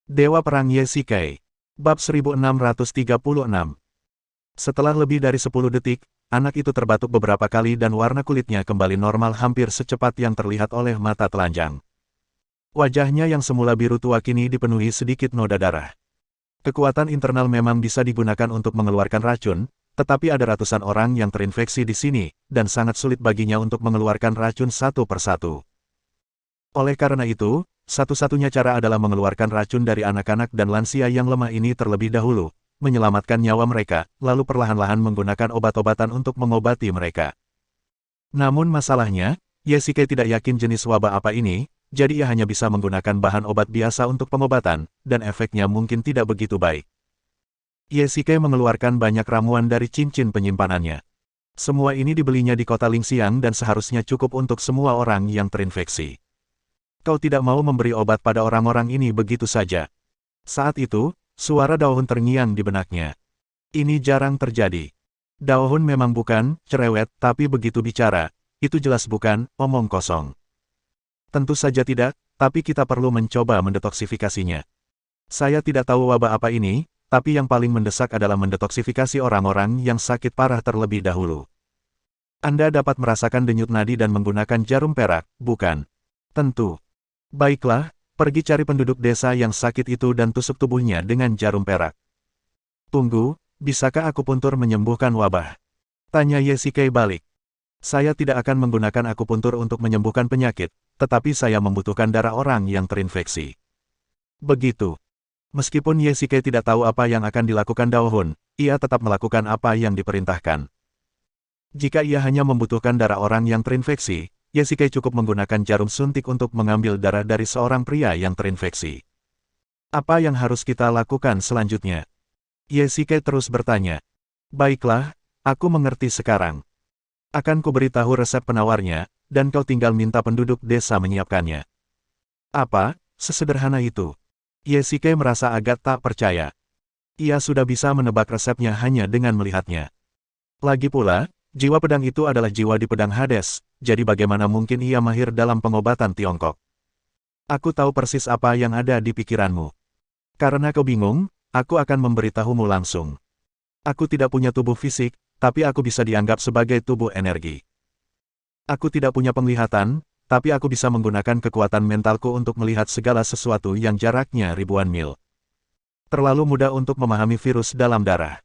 Dewa Perang Yesikai. Bab 1636. Setelah lebih dari 10 detik, anak itu terbatuk beberapa kali dan warna kulitnya kembali normal hampir secepat yang terlihat oleh mata telanjang. Wajahnya yang semula biru tua kini dipenuhi sedikit noda darah. Kekuatan internal memang bisa digunakan untuk mengeluarkan racun, tetapi ada ratusan orang yang terinfeksi di sini, dan sangat sulit baginya untuk mengeluarkan racun satu persatu. Oleh karena itu, satu-satunya cara adalah mengeluarkan racun dari anak-anak dan lansia yang lemah ini terlebih dahulu, menyelamatkan nyawa mereka, lalu perlahan-lahan menggunakan obat-obatan untuk mengobati mereka. Namun masalahnya, Yesikai tidak yakin jenis wabah apa ini, jadi ia hanya bisa menggunakan bahan obat biasa untuk pengobatan, dan efeknya mungkin tidak begitu baik. Yesikai mengeluarkan banyak ramuan dari cincin penyimpanannya. Semua ini dibelinya di kota Lingxiang dan seharusnya cukup untuk semua orang yang terinfeksi. Kau tidak mau memberi obat pada orang-orang ini begitu saja. Saat itu, suara Daohun terngiang di benaknya. Ini jarang terjadi. Daohun memang bukan cerewet, tapi begitu bicara, itu jelas bukan omong kosong. Tentu saja tidak, tapi kita perlu mencoba mendetoksifikasinya. Saya tidak tahu wabah apa ini, tapi yang paling mendesak adalah mendetoksifikasi orang-orang yang sakit parah terlebih dahulu. Anda dapat merasakan denyut nadi dan menggunakan jarum perak, bukan? Tentu. Baiklah, pergi cari penduduk desa yang sakit itu dan tusuk tubuhnya dengan jarum perak. Tunggu, bisakah akupuntur menyembuhkan wabah? Tanya Yesikai balik. Saya tidak akan menggunakan akupuntur untuk menyembuhkan penyakit, tetapi saya membutuhkan darah orang yang terinfeksi. Begitu. Meskipun Yesikai tidak tahu apa yang akan dilakukan Daohun, ia tetap melakukan apa yang diperintahkan. Jika ia hanya membutuhkan darah orang yang terinfeksi, Yesikai cukup menggunakan jarum suntik untuk mengambil darah dari seorang pria yang terinfeksi. Apa yang harus kita lakukan selanjutnya? Yesikai terus bertanya. Baiklah, aku mengerti sekarang. Akan kuberitahu resep penawarnya, dan kau tinggal minta penduduk desa menyiapkannya. Apa? Sesederhana itu? Yesikai merasa agak tak percaya. Ia sudah bisa menebak resepnya hanya dengan melihatnya. Lagi pula, jiwa pedang itu adalah jiwa di pedang Hades, jadi bagaimana mungkin ia mahir dalam pengobatan Tiongkok? Aku tahu persis apa yang ada di pikiranmu. Karena kau bingung, aku akan memberitahumu langsung. Aku tidak punya tubuh fisik, tapi aku bisa dianggap sebagai tubuh energi. Aku tidak punya penglihatan, tapi aku bisa menggunakan kekuatan mentalku untuk melihat segala sesuatu yang jaraknya ribuan mil. Terlalu mudah untuk memahami virus dalam darah.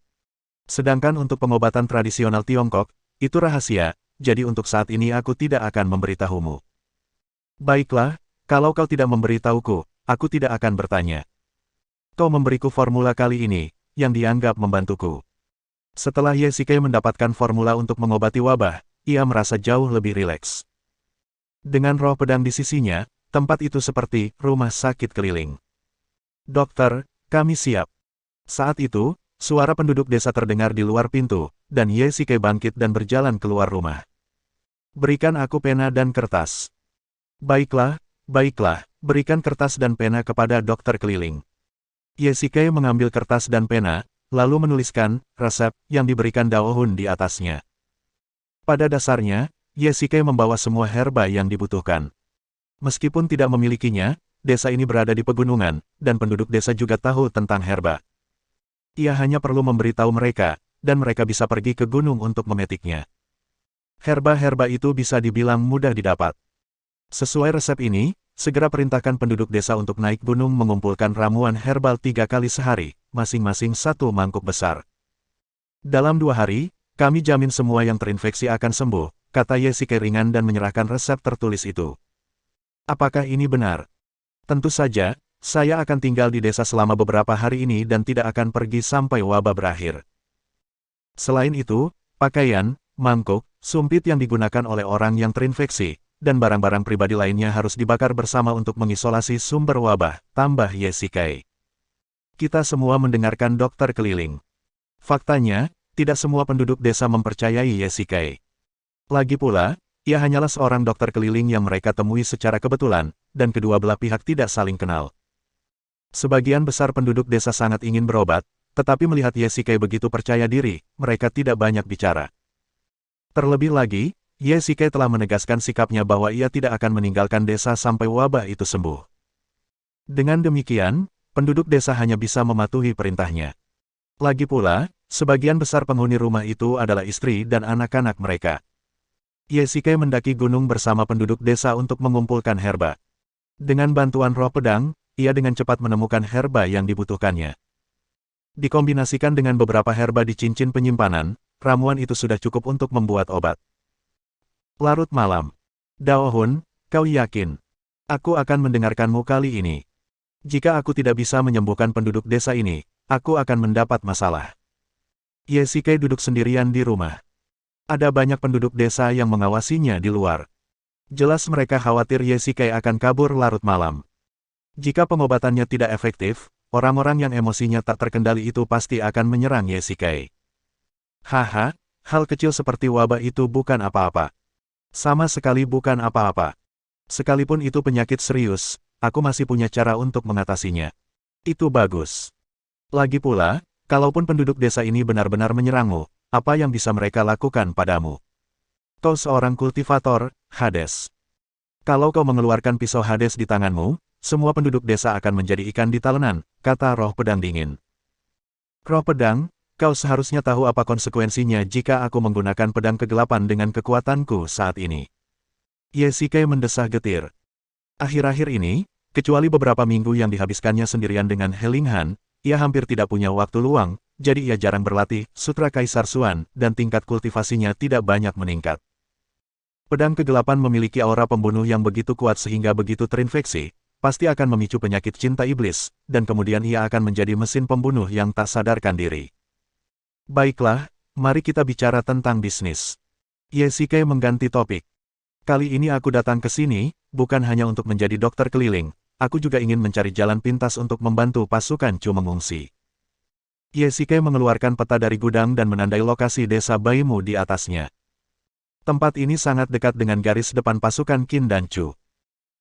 Sedangkan untuk pengobatan tradisional Tiongkok, itu rahasia, jadi untuk saat ini aku tidak akan memberitahumu. Baiklah, kalau kau tidak memberitahuku, aku tidak akan bertanya. Kau memberiku formula kali ini, yang dianggap membantuku. Setelah Yesikai mendapatkan formula untuk mengobati wabah, ia merasa jauh lebih rileks. Dengan roh pedang di sisinya, tempat itu seperti rumah sakit keliling. Dokter, kami siap. Saat itu, suara penduduk desa terdengar di luar pintu, dan Yesikai bangkit dan berjalan keluar rumah. Berikan aku pena dan kertas. Baiklah, berikan kertas dan pena kepada dokter keliling. Yesikai mengambil kertas dan pena, lalu menuliskan resep yang diberikan Daohun di atasnya. Pada dasarnya, Yesikai membawa semua herba yang dibutuhkan. Meskipun tidak memilikinya, desa ini berada di pegunungan, dan penduduk desa juga tahu tentang herba. Ia hanya perlu memberitahu mereka, dan mereka bisa pergi ke gunung untuk memetiknya. Herba-herba itu bisa dibilang mudah didapat. Sesuai resep ini, segera perintahkan penduduk desa untuk naik gunung mengumpulkan ramuan herbal 3 kali sehari, masing-masing 1 mangkuk besar. Dalam 2 hari, kami jamin semua yang terinfeksi akan sembuh, kata Yesikai ringan dan menyerahkan resep tertulis itu. Apakah ini benar? Tentu saja, saya akan tinggal di desa selama beberapa hari ini dan tidak akan pergi sampai wabah berakhir. Selain itu, pakaian, mangkuk, sumpit yang digunakan oleh orang yang terinfeksi, dan barang-barang pribadi lainnya harus dibakar bersama untuk mengisolasi sumber wabah, tambah Yesikai. Kita semua mendengarkan dokter keliling. Faktanya, tidak semua penduduk desa mempercayai Yesikai. Lagi pula, ia hanyalah seorang dokter keliling yang mereka temui secara kebetulan, dan kedua belah pihak tidak saling kenal. Sebagian besar penduduk desa sangat ingin berobat, tetapi melihat Yesikai begitu percaya diri, mereka tidak banyak bicara. Terlebih lagi, Yesikai telah menegaskan sikapnya bahwa ia tidak akan meninggalkan desa sampai wabah itu sembuh. Dengan demikian, penduduk desa hanya bisa mematuhi perintahnya. Lagi pula, sebagian besar penghuni rumah itu adalah istri dan anak-anak mereka. Yesike mendaki gunung bersama penduduk desa untuk mengumpulkan herba. Dengan bantuan roh pedang, ia dengan cepat menemukan herba yang dibutuhkannya. Dikombinasikan dengan beberapa herba di cincin penyimpanan, ramuan itu sudah cukup untuk membuat obat. Larut malam. Dao Hun, kau yakin? Aku akan mendengarkanmu kali ini. Jika aku tidak bisa menyembuhkan penduduk desa ini, aku akan mendapat masalah. Yesike duduk sendirian di rumah. Ada banyak penduduk desa yang mengawasinya di luar. Jelas mereka khawatir Yesike akan kabur larut malam. Jika pengobatannya tidak efektif, orang-orang yang emosinya tak terkendali itu pasti akan menyerang Yesike. Haha, hal kecil seperti wabah itu bukan apa-apa. Sama sekali bukan apa-apa. Sekalipun itu penyakit serius, aku masih punya cara untuk mengatasinya. Itu bagus. Lagi pula, kalaupun penduduk desa ini benar-benar menyerangmu, apa yang bisa mereka lakukan padamu? Kau seorang kultivator, Hades. Kalau kau mengeluarkan pisau Hades di tanganmu, semua penduduk desa akan menjadi ikan di talenan, kata roh pedang dingin. Roh pedang, kau seharusnya tahu apa konsekuensinya jika aku menggunakan pedang kegelapan dengan kekuatanku saat ini. Yesike mendesah getir. Akhir-akhir ini, kecuali beberapa minggu yang dihabiskannya sendirian dengan Helinghan, ia hampir tidak punya waktu luang, jadi ia jarang berlatih, sutra Kaisar Suan, dan tingkat kultivasinya tidak banyak meningkat. Pedang kegelapan memiliki aura pembunuh yang begitu kuat sehingga begitu terinfeksi, pasti akan memicu penyakit cinta iblis, dan kemudian ia akan menjadi mesin pembunuh yang tak sadarkan diri. Baiklah, mari kita bicara tentang bisnis. Yesike mengganti topik. Kali ini aku datang ke sini, bukan hanya untuk menjadi dokter keliling, aku juga ingin mencari jalan pintas untuk membantu pasukan Chu mengungsi. Yesike mengeluarkan peta dari gudang dan menandai lokasi desa Baimu di atasnya. Tempat ini sangat dekat dengan garis depan pasukan Qin dan Chu.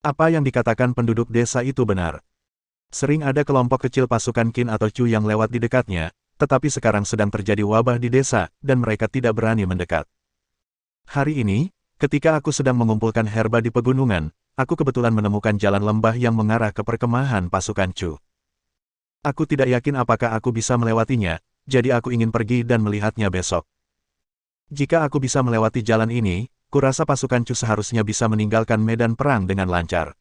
Apa yang dikatakan penduduk desa itu benar. Sering ada kelompok kecil pasukan Qin atau Chu yang lewat di dekatnya, tetapi sekarang sedang terjadi wabah di desa, dan mereka tidak berani mendekat. Hari ini, ketika aku sedang mengumpulkan herba di pegunungan, aku kebetulan menemukan jalan lembah yang mengarah ke perkemahan pasukan Chu. Aku tidak yakin apakah aku bisa melewatinya, jadi aku ingin pergi dan melihatnya besok. Jika aku bisa melewati jalan ini, kurasa pasukan Chu seharusnya bisa meninggalkan medan perang dengan lancar.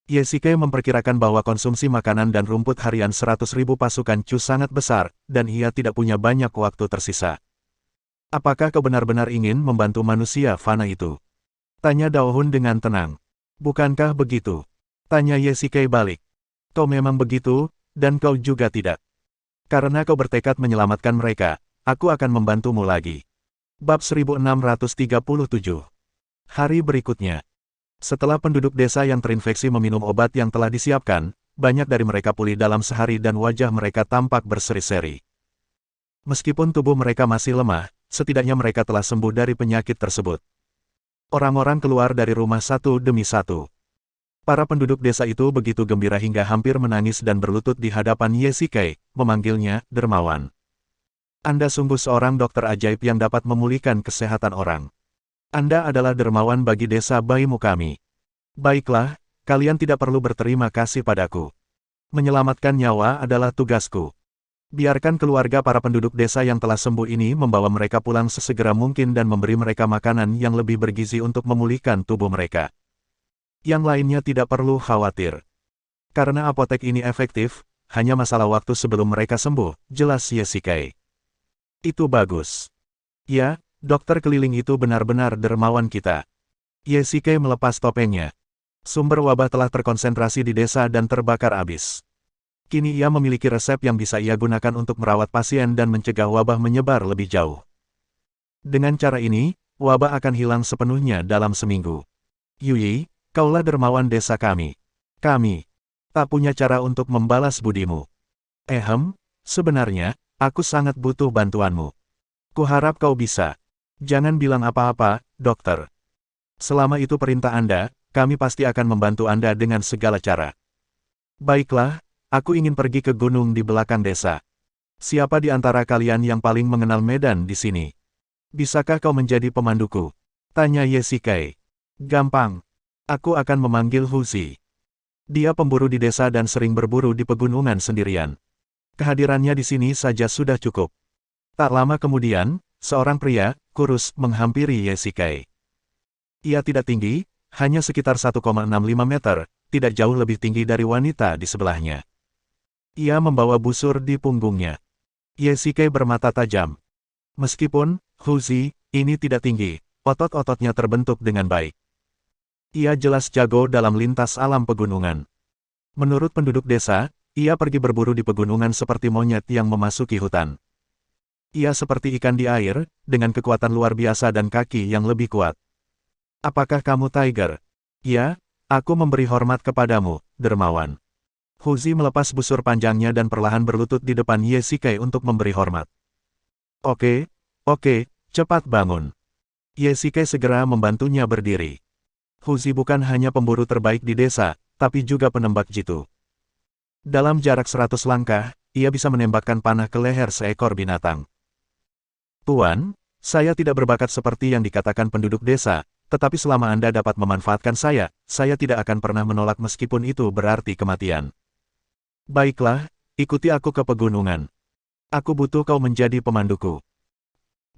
Yesike memperkirakan bahwa konsumsi makanan dan rumput harian 100.000 pasukan Chu sangat besar, dan ia tidak punya banyak waktu tersisa. Apakah kau benar-benar ingin membantu manusia fana itu? Tanya Dao Hun dengan tenang. Bukankah begitu? Tanya Yesike balik. Kau memang begitu, dan kau juga tidak. Karena kau bertekad menyelamatkan mereka, aku akan membantumu lagi. Bab 1637. Hari berikutnya. Setelah penduduk desa yang terinfeksi meminum obat yang telah disiapkan, banyak dari mereka pulih dalam sehari dan wajah mereka tampak berseri-seri. Meskipun tubuh mereka masih lemah, setidaknya mereka telah sembuh dari penyakit tersebut. Orang-orang keluar dari rumah satu demi satu. Para penduduk desa itu begitu gembira hingga hampir menangis dan berlutut di hadapan Yesike, memanggilnya, dermawan. Anda sungguh seorang dokter ajaib yang dapat memulihkan kesehatan orang. Anda adalah dermawan bagi desa Baimu kami. Baiklah, kalian tidak perlu berterima kasih padaku. Menyelamatkan nyawa adalah tugasku. Biarkan keluarga para penduduk desa yang telah sembuh ini membawa mereka pulang sesegera mungkin dan memberi mereka makanan yang lebih bergizi untuk memulihkan tubuh mereka. Yang lainnya tidak perlu khawatir. Karena apotek ini efektif, hanya masalah waktu sebelum mereka sembuh, jelas Yesike. Itu bagus. Ya, dokter keliling itu benar-benar dermawan kita. Yesike melepas topengnya. Sumber wabah telah terkonsentrasi di desa dan terbakar habis. Kini ia memiliki resep yang bisa ia gunakan untuk merawat pasien dan mencegah wabah menyebar lebih jauh. Dengan cara ini, wabah akan hilang sepenuhnya dalam seminggu. Yui, kaulah dermawan desa kami. Kami tak punya cara untuk membalas budimu. Sebenarnya, aku sangat butuh bantuanmu. Kuharap kau bisa. Jangan bilang apa-apa, dokter. Selama itu perintah Anda, kami pasti akan membantu Anda dengan segala cara. Baiklah, aku ingin pergi ke gunung di belakang desa. Siapa di antara kalian yang paling mengenal medan di sini? Bisakah kau menjadi pemanduku? Tanya Yesike. Gampang. Aku akan memanggil Huzi. Dia pemburu di desa dan sering berburu di pegunungan sendirian. Kehadirannya di sini saja sudah cukup. Tak lama kemudian, seorang pria, kurus, menghampiri Ye Shikai. Ia tidak tinggi, hanya sekitar 1,65 meter, tidak jauh lebih tinggi dari wanita di sebelahnya. Ia membawa busur di punggungnya. Ye Shikai bermata tajam. Meskipun, Huzi, ini tidak tinggi, otot-ototnya terbentuk dengan baik. Ia jelas jago dalam lintas alam pegunungan. Menurut penduduk desa, ia pergi berburu di pegunungan seperti monyet yang memasuki hutan. Ia seperti ikan di air, dengan kekuatan luar biasa dan kaki yang lebih kuat. Apakah kamu Tiger? Ya, aku memberi hormat kepadamu, dermawan. Huzi melepas busur panjangnya dan perlahan berlutut di depan Ye Shikai untuk memberi hormat. Oke, cepat bangun. Ye Shikai segera membantunya berdiri. Huzi bukan hanya pemburu terbaik di desa, tapi juga penembak jitu. Dalam jarak 100 langkah, ia bisa menembakkan panah ke leher seekor binatang. Tuan, saya tidak berbakat seperti yang dikatakan penduduk desa, tetapi selama Anda dapat memanfaatkan saya tidak akan pernah menolak meskipun itu berarti kematian. Baiklah, ikuti aku ke pegunungan. Aku butuh kau menjadi pemanduku.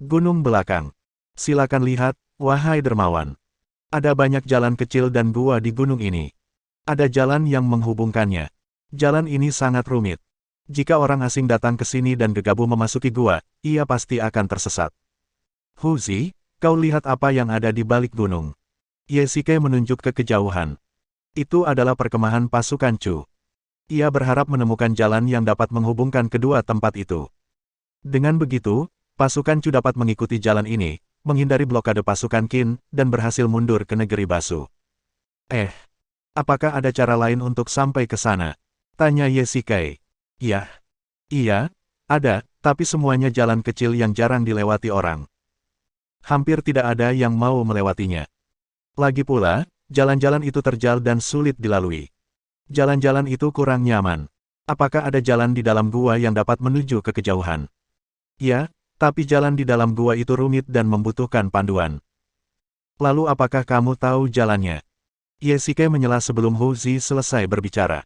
Gunung belakang. Silakan lihat, wahai dermawan. Ada banyak jalan kecil dan gua di gunung ini. Ada jalan yang menghubungkannya. Jalan ini sangat rumit. Jika orang asing datang ke sini dan gegabah memasuki gua, ia pasti akan tersesat. Huzi, kau lihat apa yang ada di balik gunung. Ye Shikai menunjuk ke kejauhan. Itu adalah perkemahan pasukan Chu. Ia berharap menemukan jalan yang dapat menghubungkan kedua tempat itu. Dengan begitu, pasukan Chu dapat mengikuti jalan ini, menghindari blokade pasukan Qin, dan berhasil mundur ke negeri Basu. Apakah ada cara lain untuk sampai ke sana? Tanya Ye Shikai. Iya, ada, tapi semuanya jalan kecil yang jarang dilewati orang. Hampir tidak ada yang mau melewatinya. Lagi pula, jalan-jalan itu terjal dan sulit dilalui. Jalan-jalan itu kurang nyaman. Apakah ada jalan di dalam gua yang dapat menuju ke kejauhan? Ya, tapi jalan di dalam gua itu rumit dan membutuhkan panduan. Lalu apakah kamu tahu jalannya? Ye Shikai menyela sebelum Huzi selesai berbicara.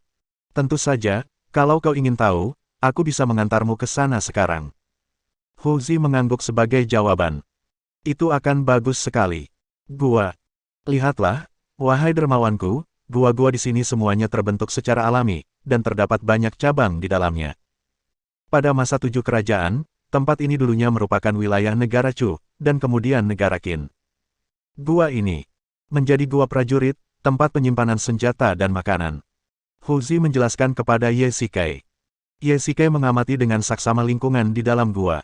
Tentu saja, kalau kau ingin tahu, aku bisa mengantarmu ke sana sekarang. Huzi mengangguk sebagai jawaban. Itu akan bagus sekali. Gua. Lihatlah, wahai dermawanku, gua-gua di sini semuanya terbentuk secara alami, dan terdapat banyak cabang di dalamnya. Pada masa 7 kerajaan, tempat ini dulunya merupakan wilayah negara Chu, dan kemudian negara Qin. Gua ini menjadi gua prajurit, tempat penyimpanan senjata dan makanan. Huzi menjelaskan kepada Ye Shikai. Ye Shikai mengamati dengan saksama lingkungan di dalam gua.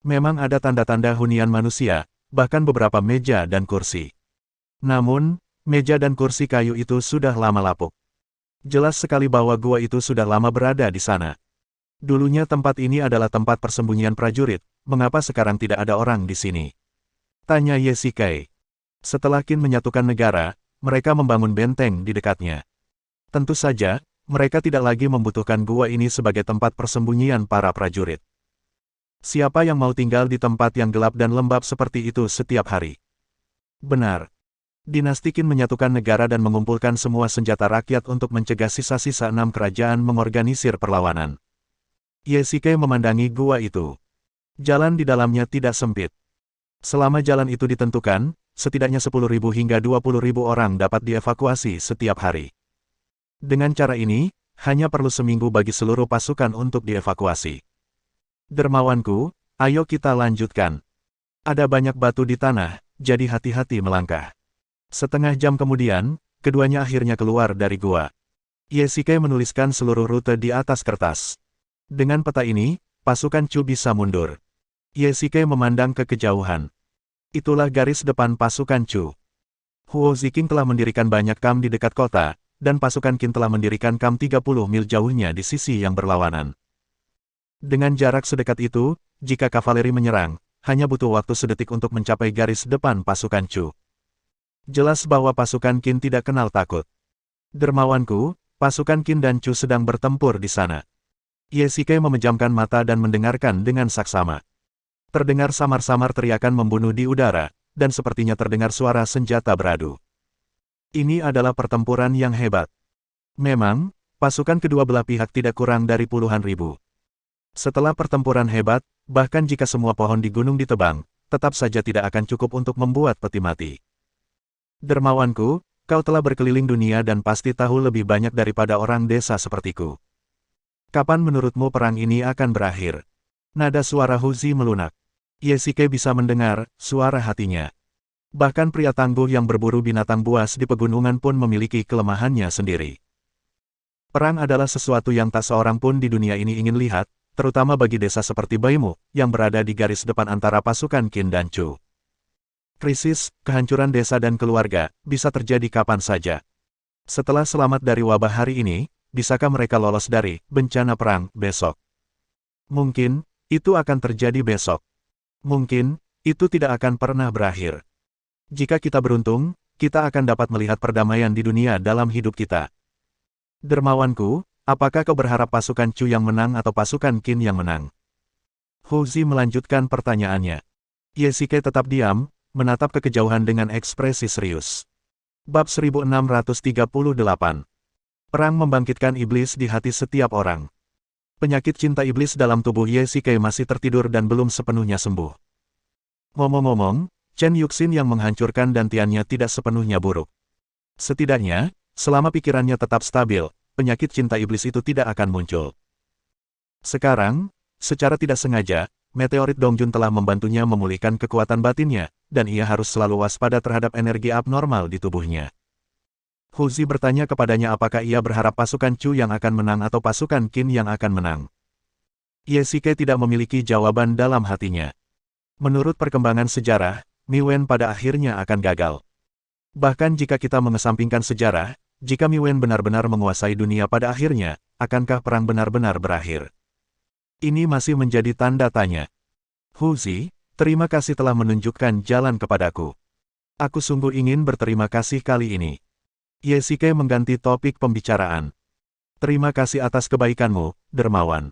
Memang ada tanda-tanda hunian manusia, bahkan beberapa meja dan kursi. Namun, meja dan kursi kayu itu sudah lama lapuk. Jelas sekali bahwa gua itu sudah lama berada di sana. Dulunya tempat ini adalah tempat persembunyian prajurit, mengapa sekarang tidak ada orang di sini? Tanya Ye Shikai. Setelah Qin menyatukan negara, mereka membangun benteng di dekatnya. Tentu saja, mereka tidak lagi membutuhkan gua ini sebagai tempat persembunyian para prajurit. Siapa yang mau tinggal di tempat yang gelap dan lembab seperti itu setiap hari? Benar. Dinasti Qin menyatukan negara dan mengumpulkan semua senjata rakyat untuk mencegah sisa-sisa 6 kerajaan mengorganisir perlawanan. Ye Shikai memandangi gua itu. Jalan di dalamnya tidak sempit. Selama jalan itu ditentukan, setidaknya 10.000 hingga 20.000 orang dapat dievakuasi setiap hari. Dengan cara ini, hanya perlu seminggu bagi seluruh pasukan untuk dievakuasi. Dermawanku, ayo kita lanjutkan. Ada banyak batu di tanah, jadi hati-hati melangkah. Setengah jam kemudian, keduanya akhirnya keluar dari gua. Ye Shikai menuliskan seluruh rute di atas kertas. Dengan peta ini, pasukan Chu bisa mundur. Ye Shikai memandang ke kejauhan. Itulah garis depan pasukan Chu. Huo Ziqing telah mendirikan banyak kamp di dekat kota, dan pasukan Qin telah mendirikan kamp 30 mil jauhnya di sisi yang berlawanan. Dengan jarak sedekat itu, jika kavaleri menyerang, hanya butuh waktu sedetik untuk mencapai garis depan pasukan Chu. Jelas bahwa pasukan Qin tidak kenal takut. Dermawanku, pasukan Qin dan Chu sedang bertempur di sana. Ye Shikai memejamkan mata dan mendengarkan dengan saksama. Terdengar samar-samar teriakan membunuh di udara, dan sepertinya terdengar suara senjata beradu. Ini adalah pertempuran yang hebat. Memang, pasukan kedua belah pihak tidak kurang dari puluhan ribu. Setelah pertempuran hebat, bahkan jika semua pohon di gunung ditebang, tetap saja tidak akan cukup untuk membuat peti mati. Dermawanku, kau telah berkeliling dunia dan pasti tahu lebih banyak daripada orang desa sepertiku. Kapan menurutmu perang ini akan berakhir? Nada suara Huzi melunak. Yesike bisa mendengar suara hatinya. Bahkan pria tangguh yang berburu binatang buas di pegunungan pun memiliki kelemahannya sendiri. Perang adalah sesuatu yang tak seorang pun di dunia ini ingin lihat, terutama bagi desa seperti Baimu, yang berada di garis depan antara pasukan Qin dan Chu. Krisis, kehancuran desa dan keluarga, bisa terjadi kapan saja. Setelah selamat dari wabah hari ini, bisakah mereka lolos dari bencana perang besok? Mungkin, itu akan terjadi besok. Mungkin, itu tidak akan pernah berakhir. Jika kita beruntung, kita akan dapat melihat perdamaian di dunia dalam hidup kita. Dermawanku, apakah kau berharap pasukan Chu yang menang atau pasukan Qin yang menang? Huzi melanjutkan pertanyaannya. Yesike tetap diam, menatap ke kejauhan dengan ekspresi serius. Bab 1638. Perang membangkitkan iblis di hati setiap orang. Penyakit cinta iblis dalam tubuh Yesike masih tertidur dan belum sepenuhnya sembuh. Ngomong-ngomong, Chen Yuxin yang menghancurkan dantiannya tidak sepenuhnya buruk. Setidaknya, selama pikirannya tetap stabil, penyakit cinta iblis itu tidak akan muncul. Sekarang, secara tidak sengaja, meteorit Dongjun telah membantunya memulihkan kekuatan batinnya, dan ia harus selalu waspada terhadap energi abnormal di tubuhnya. Huzi bertanya kepadanya apakah ia berharap pasukan Chu yang akan menang atau pasukan Qin yang akan menang. Yesike tidak memiliki jawaban dalam hatinya. Menurut perkembangan sejarah, Miwen pada akhirnya akan gagal. Bahkan jika kita mengesampingkan sejarah, jika Miwen benar-benar menguasai dunia pada akhirnya, akankah perang benar-benar berakhir? Ini masih menjadi tanda tanya. Huzi, terima kasih telah menunjukkan jalan kepadaku. Aku sungguh ingin berterima kasih kali ini. Yesike mengganti topik pembicaraan. Terima kasih atas kebaikanmu, dermawan.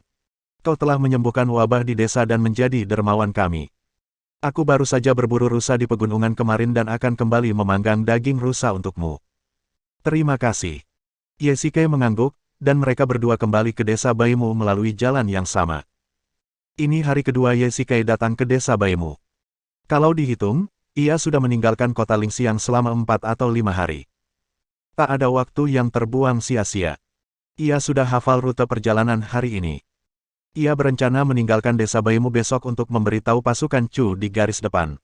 Kau telah menyembuhkan wabah di desa dan menjadi dermawan kami. Aku baru saja berburu rusa di pegunungan kemarin dan akan kembali memanggang daging rusa untukmu. Terima kasih. Yesike mengangguk, dan mereka berdua kembali ke desa Baimu melalui jalan yang sama. Ini hari kedua Yesike datang ke desa Baimu. Kalau dihitung, ia sudah meninggalkan kota Lingxiang selama 4 atau 5 hari. Tak ada waktu yang terbuang sia-sia. Ia sudah hafal rute perjalanan hari ini. Ia berencana meninggalkan desa Baimu besok untuk memberitahu pasukan Chu di garis depan.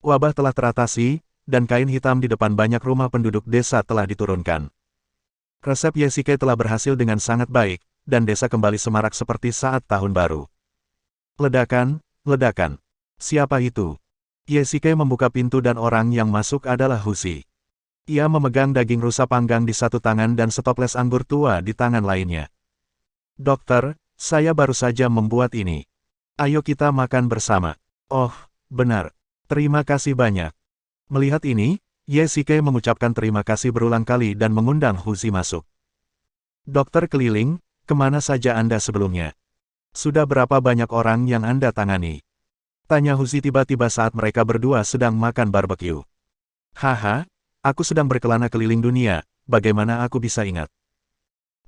Wabah telah teratasi, dan kain hitam di depan banyak rumah penduduk desa telah diturunkan. Resep Yesike telah berhasil dengan sangat baik, dan desa kembali semarak seperti saat tahun baru. Ledakan, ledakan. Siapa itu? Yesike membuka pintu dan orang yang masuk adalah Huzi. Ia memegang daging rusa panggang di satu tangan dan setoples anggur tua di tangan lainnya. Dokter, saya baru saja membuat ini. Ayo kita makan bersama. Oh, benar. Terima kasih banyak. Melihat ini, Yesike mengucapkan terima kasih berulang kali dan mengundang Huzi masuk. Dokter keliling, kemana saja Anda sebelumnya? Sudah berapa banyak orang yang Anda tangani? Tanya Huzi tiba-tiba saat mereka berdua sedang makan barbeque. Haha, aku sedang berkelana keliling dunia, bagaimana aku bisa ingat?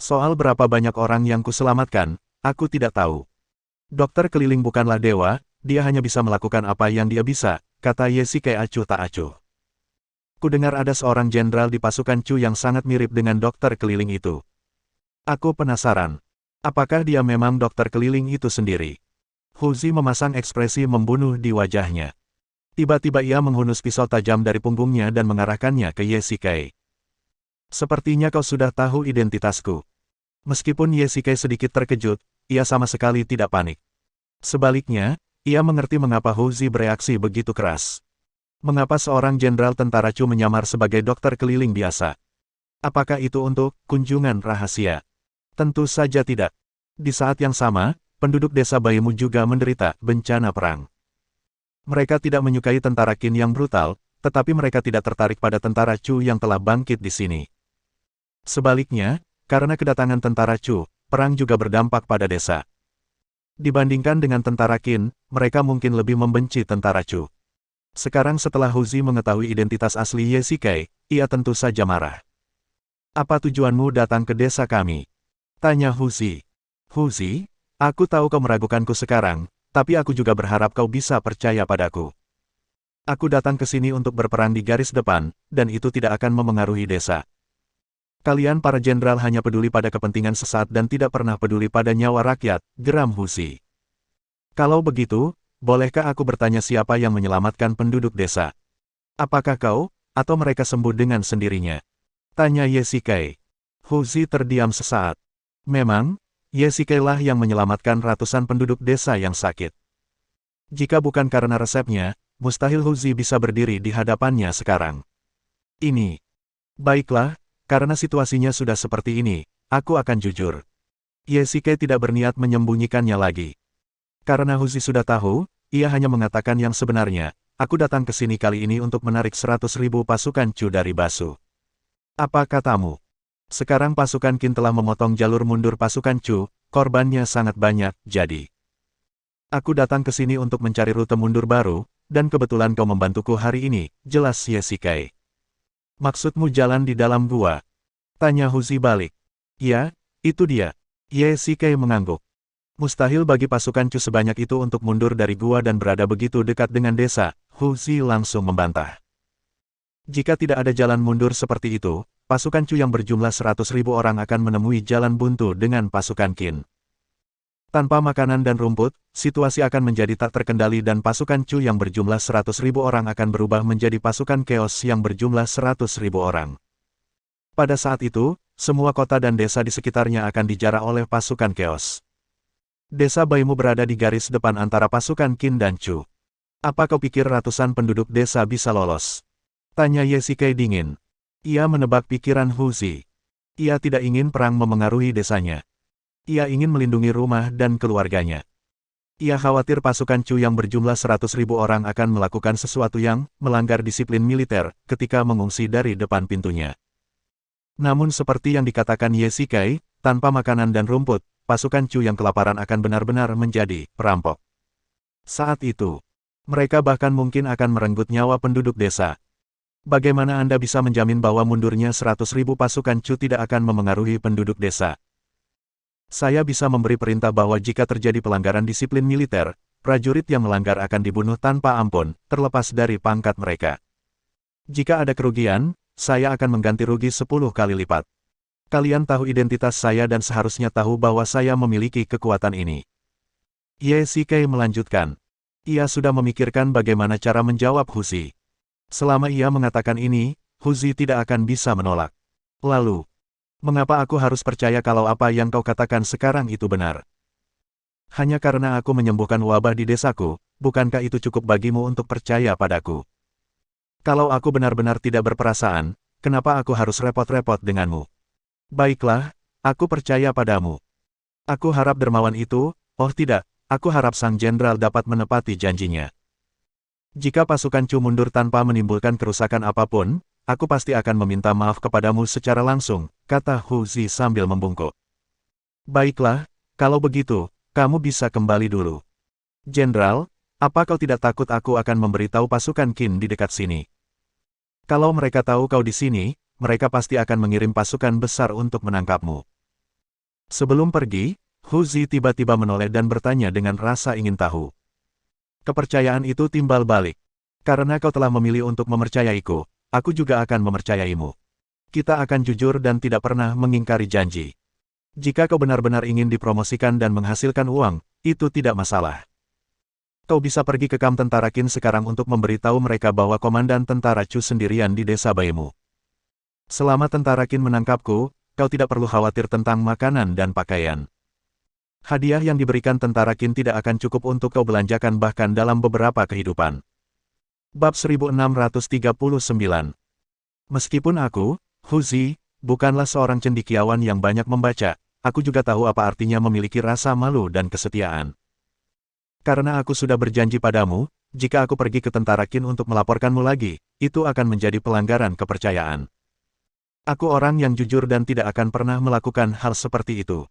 Soal berapa banyak orang yang kuselamatkan, aku tidak tahu. Dokter keliling bukanlah dewa, dia hanya bisa melakukan apa yang dia bisa, kata Yesike acuh tak acuh. Kudengar ada seorang jenderal di pasukan Chu yang sangat mirip dengan dokter keliling itu. Aku penasaran. Apakah dia memang dokter keliling itu sendiri? Huzi memasang ekspresi membunuh di wajahnya. Tiba-tiba ia menghunus pisau tajam dari punggungnya dan mengarahkannya ke Yesike. Sepertinya kau sudah tahu identitasku. Meskipun Yesike sedikit terkejut, ia sama sekali tidak panik. Sebaliknya, ia mengerti mengapa Huzi bereaksi begitu keras. Mengapa seorang jenderal tentara Chu menyamar sebagai dokter keliling biasa? Apakah itu untuk kunjungan rahasia? Tentu saja tidak. Di saat yang sama, penduduk desa Baimu juga menderita bencana perang. Mereka tidak menyukai tentara Qin yang brutal, tetapi mereka tidak tertarik pada tentara Chu yang telah bangkit di sini. Sebaliknya, karena kedatangan tentara Chu, perang juga berdampak pada desa. Dibandingkan dengan tentara Qin, mereka mungkin lebih membenci tentara Chu. Sekarang setelah Huzi mengetahui identitas asli Yesike, ia tentu saja marah. Apa tujuanmu datang ke desa kami? Tanya Huzi. Huzi, aku tahu kau meragukanku sekarang, tapi aku juga berharap kau bisa percaya padaku. Aku datang ke sini untuk berperang di garis depan, dan itu tidak akan memengaruhi desa. Kalian para jenderal hanya peduli pada kepentingan sesaat dan tidak pernah peduli pada nyawa rakyat, geram Huzi. Kalau begitu, bolehkah aku bertanya siapa yang menyelamatkan penduduk desa? Apakah kau, atau mereka sembuh dengan sendirinya? Tanya Yesikai. Huzi terdiam sesaat. Memang, Yesikai lah yang menyelamatkan ratusan penduduk desa yang sakit. Jika bukan karena resepnya, mustahil Huzi bisa berdiri di hadapannya sekarang. Ini. Baiklah, karena situasinya sudah seperti ini, aku akan jujur. Yesikai tidak berniat menyembunyikannya lagi. Karena Huzi sudah tahu, ia hanya mengatakan yang sebenarnya, aku datang ke sini kali ini untuk menarik 100.000 pasukan Chu dari Basu. Apa katamu? Sekarang pasukan Qin telah memotong jalur mundur pasukan Chu, korbannya sangat banyak, jadi. Aku datang ke sini untuk mencari rute mundur baru, dan kebetulan kau membantuku hari ini, jelas Yesikai. Maksudmu jalan di dalam gua? Tanya Huzi balik. Ya, itu dia. Yesikai mengangguk. Mustahil bagi pasukan Chu sebanyak itu untuk mundur dari gua dan berada begitu dekat dengan desa, Huzi langsung membantah. Jika tidak ada jalan mundur seperti itu, pasukan Chu yang berjumlah 100.000 orang akan menemui jalan buntu dengan pasukan Qin. Tanpa makanan dan rumput, situasi akan menjadi tak terkendali dan pasukan Chu yang berjumlah 100.000 orang akan berubah menjadi pasukan Chaos yang berjumlah 100.000 orang. Pada saat itu, semua kota dan desa di sekitarnya akan dijarah oleh pasukan Chaos. Desa Baimu berada di garis depan antara pasukan Qin dan Chu. Apa kau pikir ratusan penduduk desa bisa lolos? Tanya Yesikai dingin. Ia menebak pikiran Huzi. Ia tidak ingin perang memengaruhi desanya. Ia ingin melindungi rumah dan keluarganya. Ia khawatir pasukan Chu yang berjumlah 100.000 orang akan melakukan sesuatu yang melanggar disiplin militer ketika mengungsi dari depan pintunya. Namun seperti yang dikatakan Yesikai, tanpa makanan dan rumput, pasukan Chu yang kelaparan akan benar-benar menjadi perampok. Saat itu, mereka bahkan mungkin akan merenggut nyawa penduduk desa. Bagaimana Anda bisa menjamin bahwa mundurnya 100.000 pasukan Chu tidak akan memengaruhi penduduk desa? Saya bisa memberi perintah bahwa jika terjadi pelanggaran disiplin militer, prajurit yang melanggar akan dibunuh tanpa ampun, terlepas dari pangkat mereka. Jika ada kerugian, saya akan mengganti rugi 10 kali lipat. Kalian tahu identitas saya dan seharusnya tahu bahwa saya memiliki kekuatan ini. Yesikai melanjutkan. Ia sudah memikirkan bagaimana cara menjawab Huzi. Selama ia mengatakan ini, Huzi tidak akan bisa menolak. Lalu, mengapa aku harus percaya kalau apa yang kau katakan sekarang itu benar? Hanya karena aku menyembuhkan wabah di desaku, bukankah itu cukup bagimu untuk percaya padaku? Kalau aku benar-benar tidak berperasaan, kenapa aku harus repot-repot denganmu? Baiklah, aku percaya padamu. Aku harap dermawan itu, oh tidak, aku harap sang jenderal dapat menepati janjinya. Jika pasukan Chu mundur tanpa menimbulkan kerusakan apapun, aku pasti akan meminta maaf kepadamu secara langsung, kata Huzi sambil membungkuk. Baiklah, kalau begitu, kamu bisa kembali dulu. Jenderal, apa kau tidak takut aku akan memberitahu pasukan Qin di dekat sini? Kalau mereka tahu kau di sini, mereka pasti akan mengirim pasukan besar untuk menangkapmu. Sebelum pergi, Huzi tiba-tiba menoleh dan bertanya dengan rasa ingin tahu. Kepercayaan itu timbal balik. Karena kau telah memilih untuk mempercayaiku, aku juga akan mempercayaimu. Kita akan jujur dan tidak pernah mengingkari janji. Jika kau benar-benar ingin dipromosikan dan menghasilkan uang, itu tidak masalah. Kau bisa pergi ke kamp tentara Qin sekarang untuk memberitahu mereka bahwa komandan tentara Chu sendirian di desa Baimu. Selama tentara Qin menangkapku, kau tidak perlu khawatir tentang makanan dan pakaian. Hadiah yang diberikan tentara Qin tidak akan cukup untuk kau belanjakan bahkan dalam beberapa kehidupan. Bab 1639. Meskipun aku, Huzi, bukanlah seorang cendekiawan yang banyak membaca, aku juga tahu apa artinya memiliki rasa malu dan kesetiaan. Karena aku sudah berjanji padamu, jika aku pergi ke tentara Qin untuk melaporkanmu lagi, itu akan menjadi pelanggaran kepercayaan. Aku orang yang jujur dan tidak akan pernah melakukan hal seperti itu.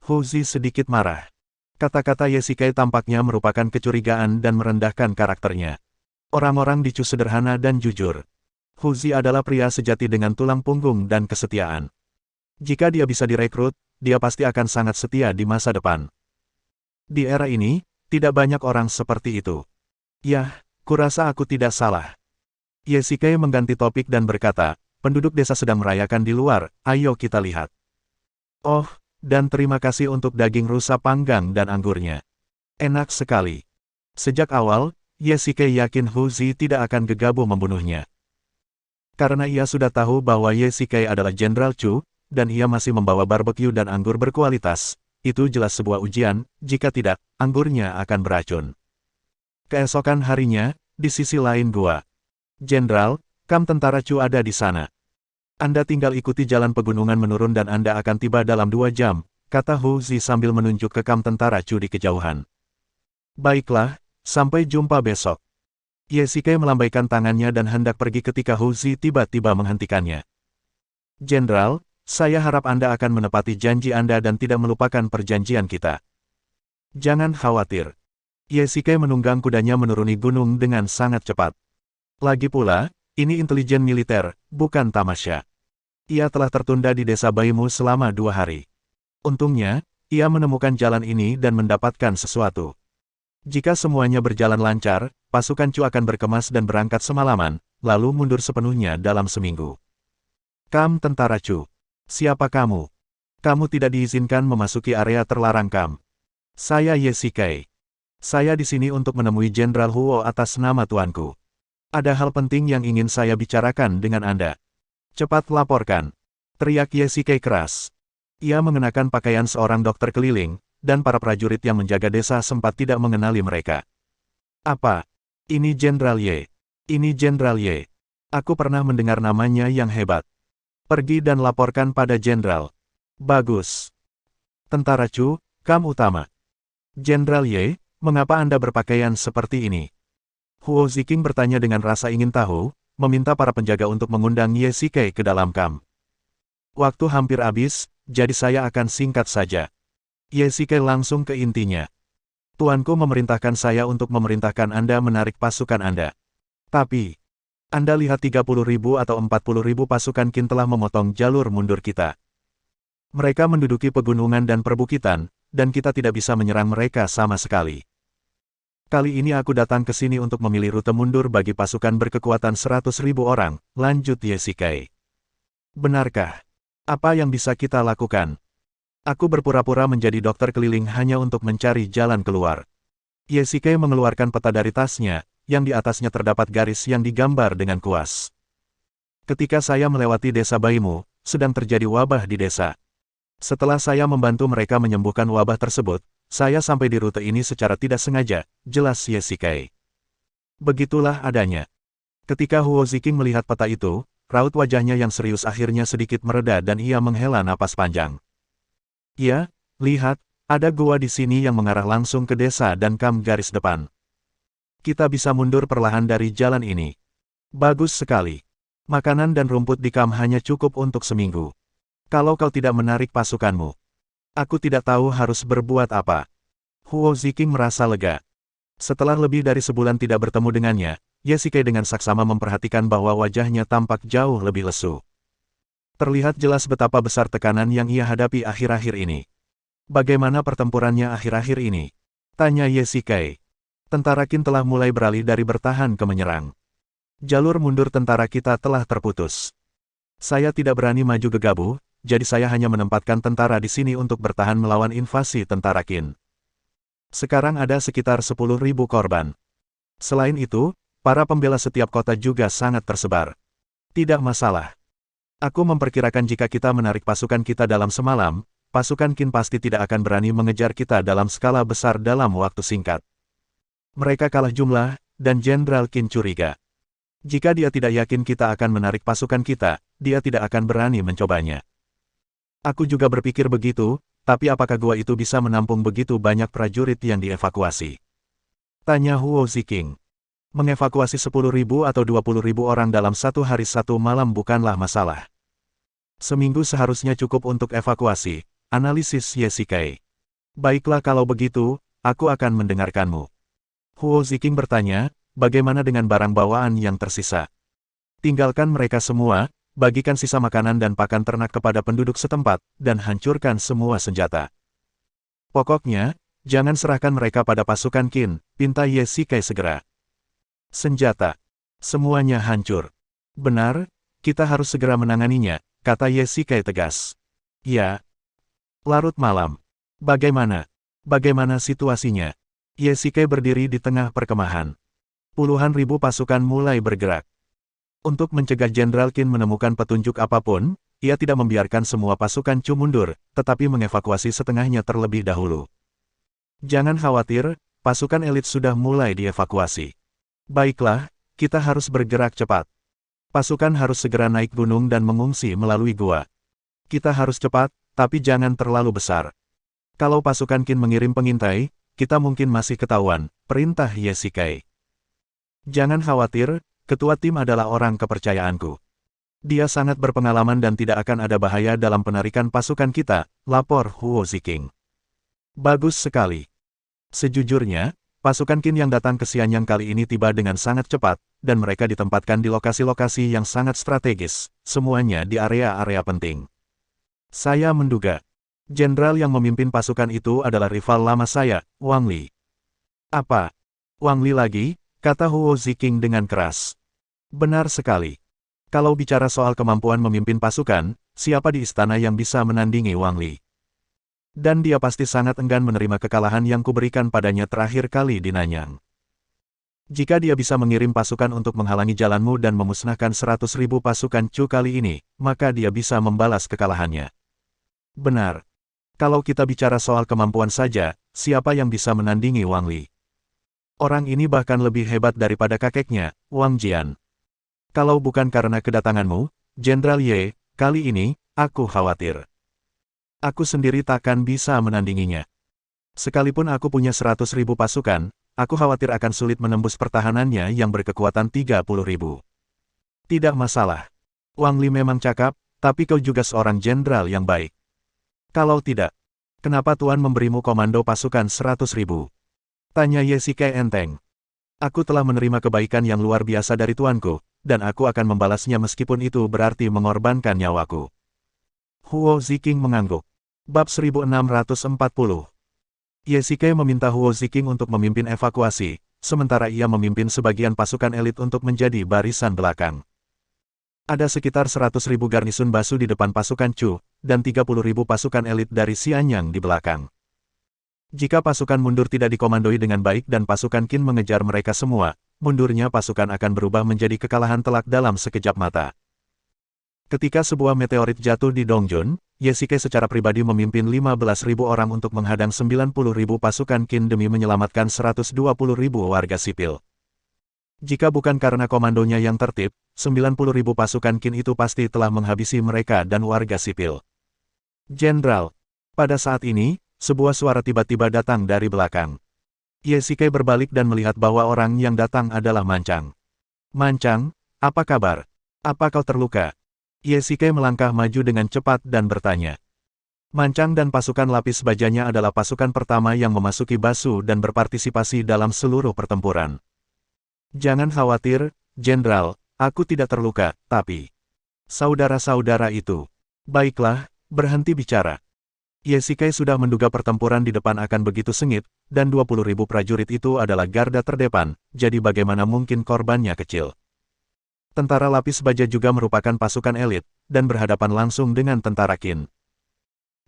Huzi sedikit marah. Kata-kata Yesikai tampaknya merupakan kecurigaan dan merendahkan karakternya. Orang-orang di Chu sederhana dan jujur. Hu Zi adalah pria sejati dengan tulang punggung dan kesetiaan. Jika dia bisa direkrut, dia pasti akan sangat setia di masa depan. Di era ini, tidak banyak orang seperti itu. Yah, kurasa aku tidak salah. Ye Sikei mengganti topik dan berkata, penduduk desa sedang merayakan di luar, ayo kita lihat. Oh, dan terima kasih untuk daging rusa panggang dan anggurnya. Enak sekali. Sejak awal, Ye Sikei yakin Hu Zi tidak akan gegabah membunuhnya. Karena ia sudah tahu bahwa Ye Sikei adalah Jenderal Chu, dan ia masih membawa barbeque dan anggur berkualitas, itu jelas sebuah ujian, jika tidak, anggurnya akan beracun. Keesokan harinya, di sisi lain gua. Jenderal, kam tentara Chu ada di sana. Anda tinggal ikuti jalan pegunungan menurun dan Anda akan tiba dalam 2 jam, kata Hu Zi sambil menunjuk ke kam tentara Chu di kejauhan. Baiklah, sampai jumpa besok. Ye Sikei melambaikan tangannya dan hendak pergi ketika Hu Zi tiba-tiba menghentikannya. Jenderal, saya harap Anda akan menepati janji Anda dan tidak melupakan perjanjian kita. Jangan khawatir. Ye Sikei menunggang kudanya menuruni gunung dengan sangat cepat. Lagi pula, ini intelijen militer, bukan tamasya. Ia telah tertunda di desa Baimu selama 2 hari. Untungnya, ia menemukan jalan ini dan mendapatkan sesuatu. Jika semuanya berjalan lancar, pasukan Chu akan berkemas dan berangkat semalaman, lalu mundur sepenuhnya dalam seminggu. Kam tentara Chu. Siapa kamu? Kamu tidak diizinkan memasuki area terlarang Kam. Saya Ye Sikei. Saya di sini untuk menemui Jenderal Huo atas nama tuanku. Ada hal penting yang ingin saya bicarakan dengan Anda. Cepat laporkan. Teriak Ye Sikei keras. Ia mengenakan pakaian seorang dokter keliling, dan para prajurit yang menjaga desa sempat tidak mengenali mereka. Apa? Ini Jenderal Ye. Ini Jenderal Ye. Aku pernah mendengar namanya yang hebat. Pergi dan laporkan pada Jenderal. Bagus. Tentara Chu, kam utama. Jenderal Ye, mengapa Anda berpakaian seperti ini? Huo Ziking bertanya dengan rasa ingin tahu, meminta para penjaga untuk mengundang Ye Sikei ke dalam kam. Waktu hampir habis, jadi saya akan singkat saja. Ye Sikei langsung ke intinya. Tuanku memerintahkan saya untuk memerintahkan Anda menarik pasukan Anda. Tapi, Anda lihat 30.000 atau 40.000 pasukan Qin telah memotong jalur mundur kita. Mereka menduduki pegunungan dan perbukitan, dan kita tidak bisa menyerang mereka sama sekali. Kali ini aku datang ke sini untuk memilih rute mundur bagi pasukan berkekuatan 100.000 orang, lanjut Ye Sikei. Benarkah? Apa yang bisa kita lakukan? Aku berpura-pura menjadi dokter keliling hanya untuk mencari jalan keluar. Ye Sikei mengeluarkan peta dari tasnya, yang di atasnya terdapat garis yang digambar dengan kuas. Ketika saya melewati desa Baimu, sedang terjadi wabah di desa. Setelah saya membantu mereka menyembuhkan wabah tersebut, saya sampai di rute ini secara tidak sengaja, jelas Ye Sikei. Begitulah adanya. Ketika Huo Ziking melihat peta itu, raut wajahnya yang serius akhirnya sedikit mereda dan ia menghela napas panjang. Ya, lihat, ada gua di sini yang mengarah langsung ke desa dan kam garis depan. Kita bisa mundur perlahan dari jalan ini. Bagus sekali. Makanan dan rumput di kam hanya cukup untuk seminggu. Kalau kau tidak menarik pasukanmu, aku tidak tahu harus berbuat apa. Huo Ziking merasa lega. Setelah lebih dari sebulan tidak bertemu dengannya, Ye Sikei dengan saksama memperhatikan bahwa wajahnya tampak jauh lebih lesu. Terlihat jelas betapa besar tekanan yang ia hadapi akhir-akhir ini. Bagaimana pertempurannya akhir-akhir ini? Tanya Ye Sikei. Tentara Qin telah mulai beralih dari bertahan ke menyerang. Jalur mundur tentara kita telah terputus. Saya tidak berani maju gegabah, jadi saya hanya menempatkan tentara di sini untuk bertahan melawan invasi tentara Qin. Sekarang ada sekitar 10.000 korban. Selain itu, para pembela setiap kota juga sangat tersebar. Tidak masalah. Aku memperkirakan jika kita menarik pasukan kita dalam semalam, pasukan Qin pasti tidak akan berani mengejar kita dalam skala besar dalam waktu singkat. Mereka kalah jumlah, dan Jenderal Qin curiga. Jika dia tidak yakin kita akan menarik pasukan kita, dia tidak akan berani mencobanya. Aku juga berpikir begitu, tapi apakah gua itu bisa menampung begitu banyak prajurit yang dievakuasi? Tanya Huo Ziking. Mengevakuasi 10.000 atau 20.000 orang dalam 1 hari 1 malam bukanlah masalah. Seminggu seharusnya cukup untuk evakuasi, analisis Ye Sikei. Baiklah kalau begitu, aku akan mendengarkanmu. Huo Ziking bertanya, bagaimana dengan barang bawaan yang tersisa? Tinggalkan mereka semua, bagikan sisa makanan dan pakan ternak kepada penduduk setempat, dan hancurkan semua senjata. Pokoknya, jangan serahkan mereka pada pasukan Qin, pinta Ye Shikai segera. Senjata. Semuanya hancur. Benar, kita harus segera menanganinya, kata Ye Shikai tegas. Ya. Larut malam. Bagaimana? Bagaimana situasinya? Ye Shikai berdiri di tengah perkemahan. Puluhan ribu pasukan mulai bergerak. Untuk mencegah Jenderal Qin menemukan petunjuk apapun, ia tidak membiarkan semua pasukan Chu mundur, tetapi mengevakuasi setengahnya terlebih dahulu. Jangan khawatir, pasukan elit sudah mulai dievakuasi. Baiklah, kita harus bergerak cepat. Pasukan harus segera naik gunung dan mengungsi melalui gua. Kita harus cepat, tapi jangan terlalu besar. Kalau pasukan Qin mengirim pengintai, kita mungkin masih ketahuan, perintah Ye Shikai. Jangan khawatir, ketua tim adalah orang kepercayaanku. Dia sangat berpengalaman dan tidak akan ada bahaya dalam penarikan pasukan kita, lapor Huo Ziking. Bagus sekali. Sejujurnya, pasukan Qin yang datang ke Xianyang kali ini tiba dengan sangat cepat, dan mereka ditempatkan di lokasi-lokasi yang sangat strategis, semuanya di area-area penting. Saya menduga, jenderal yang memimpin pasukan itu adalah rival lama saya, Wang Li. Apa? Wang Li lagi? Kata Huo Ziking dengan keras. Benar sekali. Kalau bicara soal kemampuan memimpin pasukan, siapa di istana yang bisa menandingi Wang Li? Dan dia pasti sangat enggan menerima kekalahan yang kuberikan padanya terakhir kali di Nanyang. Jika dia bisa mengirim pasukan untuk menghalangi jalanmu dan memusnahkan 100.000 pasukan Chu kali ini, maka dia bisa membalas kekalahannya. Benar. Kalau kita bicara soal kemampuan saja, siapa yang bisa menandingi Wang Li? Orang ini bahkan lebih hebat daripada kakeknya, Wang Jian. Kalau bukan karena kedatanganmu, Jenderal Ye, kali ini, aku khawatir. Aku sendiri takkan bisa menandinginya. Sekalipun aku punya 100.000 pasukan, aku khawatir akan sulit menembus pertahanannya yang berkekuatan 30.000. Tidak masalah. Wang Li memang cakap, tapi kau juga seorang jenderal yang baik. Kalau tidak, kenapa Tuan memberimu komando pasukan 100.000? Tanya Ye Shikai enteng. Aku telah menerima kebaikan yang luar biasa dari tuanku, dan aku akan membalasnya meskipun itu berarti mengorbankan nyawaku. Huo Ziking mengangguk. Bab 1640. Ye Shikai meminta Huo Ziking untuk memimpin evakuasi, sementara ia memimpin sebagian pasukan elit untuk menjadi barisan belakang. Ada sekitar 100.000 garnisun Basu di depan pasukan Chu, dan 30.000 pasukan elit dari Xianyang di belakang. Jika pasukan mundur tidak dikomandoi dengan baik dan pasukan Qin mengejar mereka semua, mundurnya pasukan akan berubah menjadi kekalahan telak dalam sekejap mata. Ketika sebuah meteorit jatuh di Dongjun, Ye Shikai secara pribadi memimpin 15.000 orang untuk menghadang 90.000 pasukan Qin demi menyelamatkan 120.000 warga sipil. Jika bukan karena komandonya yang tertib, 90.000 pasukan Qin itu pasti telah menghabisi mereka dan warga sipil. Jenderal, pada saat ini, sebuah suara tiba-tiba datang dari belakang. Ye Shikai berbalik dan melihat bahwa orang yang datang adalah Mancang. Mancang, apa kabar? Apa kau terluka? Ye Shikai melangkah maju dengan cepat dan bertanya. Mancang dan pasukan lapis bajanya adalah pasukan pertama yang memasuki Basu dan berpartisipasi dalam seluruh pertempuran. Jangan khawatir, Jenderal, aku tidak terluka, tapi... Saudara-saudara itu. Baiklah, berhenti bicara. Ye Shikai sudah menduga pertempuran di depan akan begitu sengit, dan 20.000 prajurit itu adalah garda terdepan, jadi bagaimana mungkin korbannya kecil. Tentara lapis baja juga merupakan pasukan elit, dan berhadapan langsung dengan tentara Qin.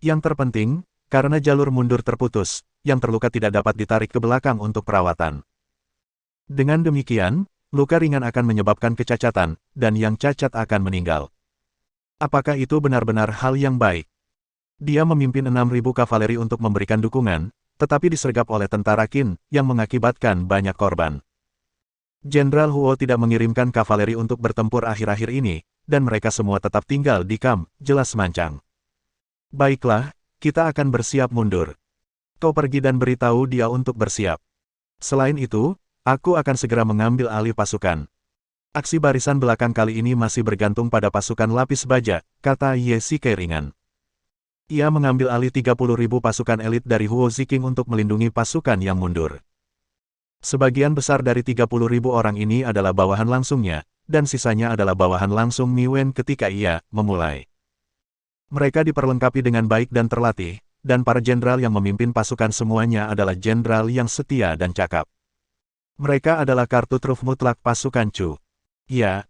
Yang terpenting, karena jalur mundur terputus, yang terluka tidak dapat ditarik ke belakang untuk perawatan. Dengan demikian, luka ringan akan menyebabkan kecacatan, dan yang cacat akan meninggal. Apakah itu benar-benar hal yang baik? Dia memimpin 6.000 kavaleri untuk memberikan dukungan, tetapi disergap oleh tentara Qin, yang mengakibatkan banyak korban. Jenderal Huo tidak mengirimkan kavaleri untuk bertempur akhir-akhir ini, dan mereka semua tetap tinggal di kamp, jelas Mancang. Baiklah, kita akan bersiap mundur. Kau pergi dan beritahu dia untuk bersiap. Selain itu, aku akan segera mengambil alih pasukan. Aksi barisan belakang kali ini masih bergantung pada pasukan lapis baja, kata Ye Shikai ringan. Ia mengambil alih 30.000 pasukan elit dari Huo Ziking untuk melindungi pasukan yang mundur. Sebagian besar dari 30.000 orang ini adalah bawahan langsungnya, dan sisanya adalah bawahan langsung Niwen ketika ia memulai. Mereka diperlengkapi dengan baik dan terlatih, dan para jenderal yang memimpin pasukan semuanya adalah jenderal yang setia dan cakap. Mereka adalah kartu truf mutlak pasukan Chu. Ya.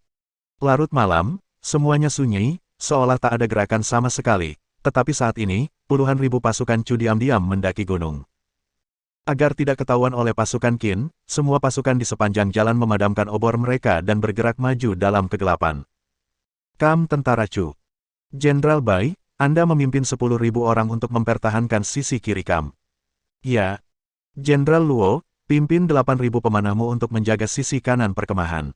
Larut malam, semuanya sunyi, seolah tak ada gerakan sama sekali, tetapi saat ini, puluhan ribu pasukan Chu diam-diam mendaki gunung. Agar tidak ketahuan oleh pasukan Qin, semua pasukan di sepanjang jalan memadamkan obor mereka dan bergerak maju dalam kegelapan. Kam tentara Chu. Jenderal Bai, Anda memimpin 10.000 orang untuk mempertahankan sisi kiri Kam. Ya. Jenderal Luo, pimpin 8.000 pemanahmu untuk menjaga sisi kanan perkemahan.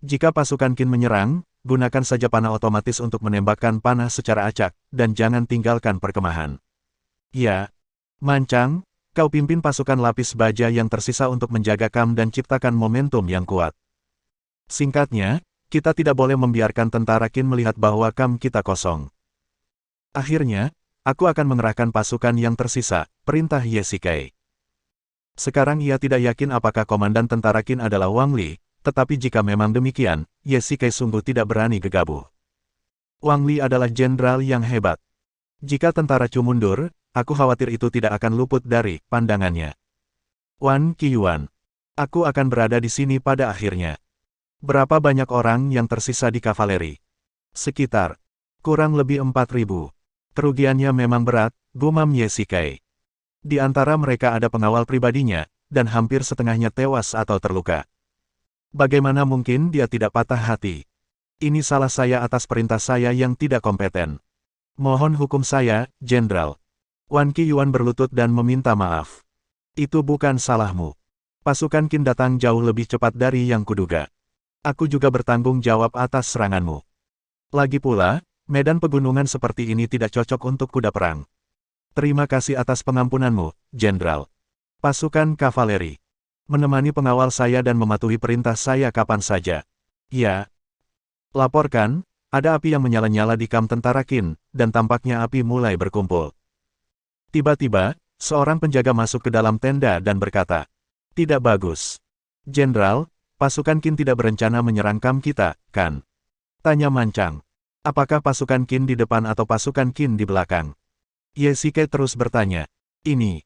Jika pasukan Qin menyerang, gunakan saja panah otomatis untuk menembakkan panah secara acak, dan jangan tinggalkan perkemahan. Ya. Mancang, kau pimpin pasukan lapis baja yang tersisa untuk menjaga Kam dan ciptakan momentum yang kuat. Singkatnya, kita tidak boleh membiarkan tentara Qin melihat bahwa Kam kita kosong. Akhirnya, aku akan mengerahkan pasukan yang tersisa, perintah Ye Shikai. Sekarang ia tidak yakin apakah komandan tentara Qin adalah Wang Li, tetapi jika memang demikian, Ye Shikai sungguh tidak berani gegabah. Wang Li adalah jenderal yang hebat. Jika tentara Chu mundur, aku khawatir itu tidak akan luput dari pandangannya. Wan Qiyuan. Aku akan berada di sini pada akhirnya. Berapa banyak orang yang tersisa di kavaleri? Sekitar. Kurang lebih 4.000. Kerugiannya memang berat, gumam Ye Shikai. Di antara mereka ada pengawal pribadinya, dan hampir setengahnya tewas atau terluka. Bagaimana mungkin dia tidak patah hati? Ini salah saya atas perintah saya yang tidak kompeten. Mohon hukum saya, Jenderal. Wan Qiyuan berlutut dan meminta maaf. Itu bukan salahmu. Pasukan Qin datang jauh lebih cepat dari yang kuduga. Aku juga bertanggung jawab atas seranganmu. Lagi pula, medan pegunungan seperti ini tidak cocok untuk kuda perang. Terima kasih atas pengampunanmu, Jenderal. Pasukan kavaleri. Menemani pengawal saya dan mematuhi perintah saya kapan saja. Ya. Laporkan, ada api yang menyala-nyala di kam tentara Qin, dan tampaknya api mulai berkumpul. Tiba-tiba, seorang penjaga masuk ke dalam tenda dan berkata, "Tidak bagus. Jenderal, pasukan Qin tidak berencana menyerang kam kita, kan?" Tanya Mancang. Apakah pasukan Qin di depan atau pasukan Qin di belakang? Ye Shikai terus bertanya. Ini.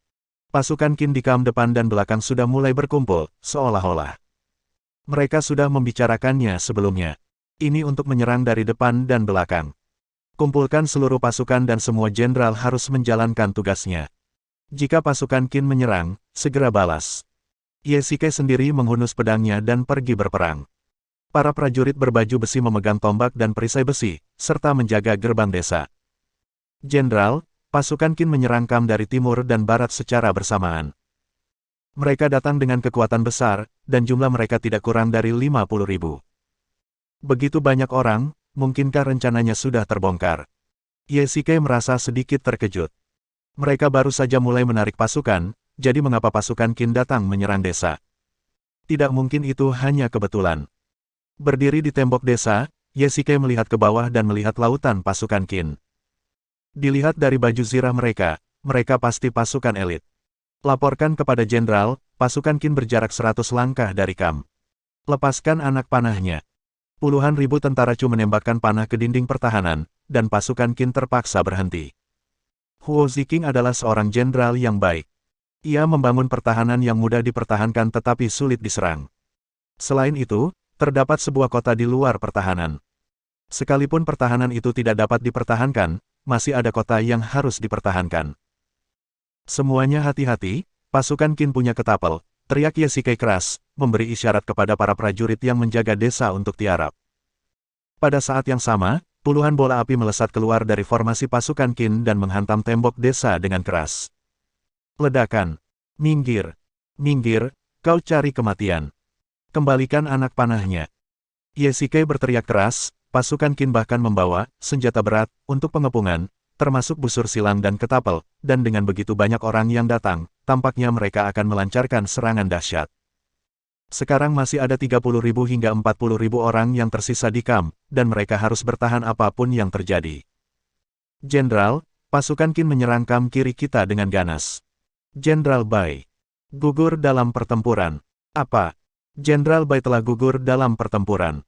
Pasukan Qin di kam depan dan belakang sudah mulai berkumpul, seolah-olah. Mereka sudah membicarakannya sebelumnya. Ini untuk menyerang dari depan dan belakang. Kumpulkan seluruh pasukan dan semua jenderal harus menjalankan tugasnya. Jika pasukan Qin menyerang, segera balas. Ye Shikai sendiri menghunus pedangnya dan pergi berperang. Para prajurit berbaju besi memegang tombak dan perisai besi, serta menjaga gerbang desa. Jenderal, pasukan Qin menyerang kam dari timur dan barat secara bersamaan. Mereka datang dengan kekuatan besar, dan jumlah mereka tidak kurang dari 50.000. Begitu banyak orang, mungkinkah rencananya sudah terbongkar? Ye Shikai merasa sedikit terkejut. Mereka baru saja mulai menarik pasukan, jadi mengapa pasukan Qin datang menyerang desa? Tidak mungkin itu hanya kebetulan. Berdiri di tembok desa, Ye Shikai melihat ke bawah dan melihat lautan pasukan Qin. Dilihat dari baju zirah mereka, mereka pasti pasukan elit. Laporkan kepada jenderal, pasukan Qin berjarak 100 langkah dari kam. Lepaskan anak panahnya. Puluhan ribu tentara Chu menembakkan panah ke dinding pertahanan, dan pasukan Qin terpaksa berhenti. Huo Ziqing adalah seorang jenderal yang baik. Ia membangun pertahanan yang mudah dipertahankan tetapi sulit diserang. Selain itu, terdapat sebuah kota di luar pertahanan. Sekalipun pertahanan itu tidak dapat dipertahankan, masih ada kota yang harus dipertahankan. Semuanya hati-hati, pasukan Qin punya ketapel, teriak Ye Shikai keras, memberi isyarat kepada para prajurit yang menjaga desa untuk tiarap. Pada saat yang sama, puluhan bola api melesat keluar dari formasi pasukan Qin dan menghantam tembok desa dengan keras. Ledakan. Minggir. Minggir, kau cari kematian. Kembalikan anak panahnya. Ye Shikai berteriak keras, pasukan Qin bahkan membawa senjata berat untuk pengepungan, termasuk busur silang dan ketapel, dan dengan begitu banyak orang yang datang, tampaknya mereka akan melancarkan serangan dahsyat. Sekarang masih ada 30.000 hingga 40.000 orang yang tersisa di kam, dan mereka harus bertahan apapun yang terjadi. Jenderal, pasukan Qin menyerang kam kiri kita dengan ganas. Jenderal Bai gugur dalam pertempuran. Apa? Jenderal Bai telah gugur dalam pertempuran.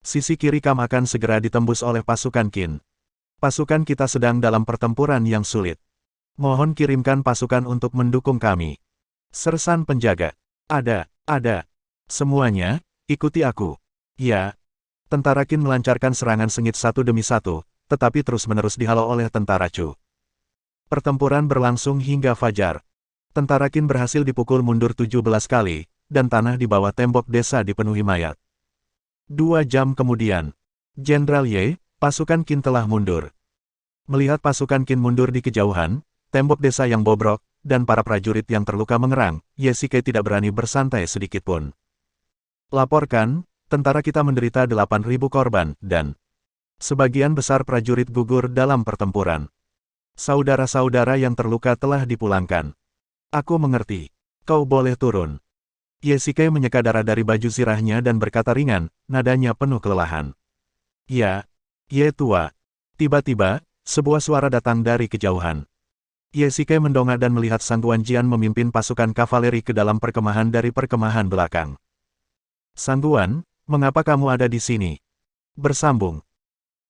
Sisi kiri Kam akan segera ditembus oleh pasukan Qin. Pasukan kita sedang dalam pertempuran yang sulit. Mohon kirimkan pasukan untuk mendukung kami. Sersan penjaga. Ada. Semuanya, ikuti aku. Ya. Tentara Qin melancarkan serangan sengit satu demi satu, tetapi terus-menerus dihalau oleh tentara Chu. Pertempuran berlangsung hingga fajar. Tentara Qin berhasil dipukul mundur 17 kali, dan tanah di bawah tembok desa dipenuhi mayat. 2 jam kemudian, Jenderal Ye, pasukan Qin telah mundur. Melihat pasukan Qin mundur di kejauhan, tembok desa yang bobrok, dan para prajurit yang terluka mengerang, Ye Shikai tidak berani bersantai sedikitpun. Laporkan, tentara kita menderita 8.000 korban, dan sebagian besar prajurit gugur dalam pertempuran. Saudara-saudara yang terluka telah dipulangkan. Aku mengerti. Kau boleh turun. Ye Shikai menyeka darah dari baju zirahnya dan berkata ringan, nadanya penuh kelelahan. Ya, Ye tua. Tiba-tiba, sebuah suara datang dari kejauhan. Ye Shikai mendongak dan melihat Sang Guan Jian memimpin pasukan kavaleri ke dalam perkemahan dari perkemahan belakang. Sang Guan, mengapa kamu ada di sini? Bersambung.